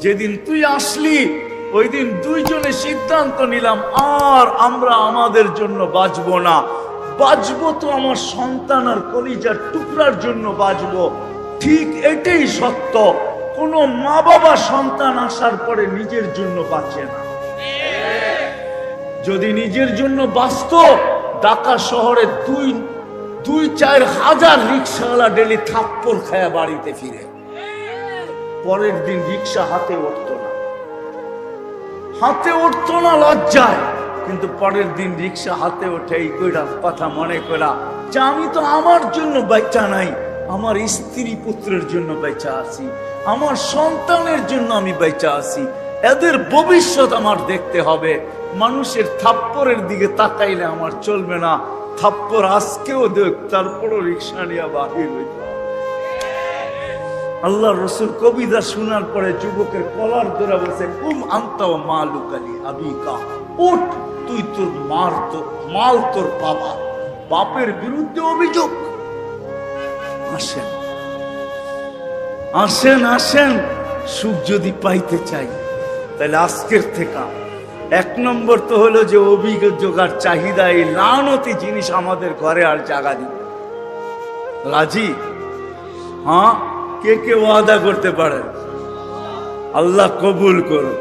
যেদিন তুই আসলি ওই দিন দুইজনে সিদ্ধান্ত নিলাম আর আমরা আমাদের জন্য বাঁচবো না, বাঁচবো তো আমার সন্তান আর কলিজার টুকরার জন্য বাঁচবো। ঠিক এটাই সত্য, কোনো মা বাবা সন্তান আসার পরে নিজের জন্য বাঁচে না। যদি নিজের জন্য বাঁচত, ঢাকা শহরে দুই চার হাজার রিক্সাওয়ালা ডেলি থাপ্পড় খায়া বাড়িতে ফিরে, পরের দিন রিক্সা হাতে উঠতো না লজ্জায়, কিন্তু পরের দিন রিক্সা হাতে ওঠে এই কইরা কথা মনে করা যে আমি তো আমার জন্য বাচ্চা নাই, আমার স্ত্রী পুত্রের জন্য বেঁচে আছি, আমার সন্তানের জন্য আমি বেঁচে আছি, এদের ভবিষ্যৎ আমার দেখতে হবে। মানুষের থাপ্পড়ের দিকে তাকাইলে আমার চলবে না, থাপ্পড় আজকেও দেখ, তারপরও রিক্সা নিয়ে বাহির হইতে হবে। আল্লাহ রসুল কবিতা শোনার পরে যুবকের কলার ধরে বলছে, কুম আনতা ওয়া মালুকালি আবিকা, উঠ তুই তোর মাল তোর বাবা, বাপের বিরুদ্ধে অভিযোগ। আসেন আসেন আসেন, সুখ যদি পাইতে চাই তাহলে আজকের থেকে 1 নম্বর তো হলো যে অভিযোগ আর চাহিদা, এই লানতি জিনিস আমাদের ঘরে আর জায়গা দিবে। রাজি? হ্যাঁ, কে কে ওয়াদা করতে পারে? আল্লাহ কবুল করুন।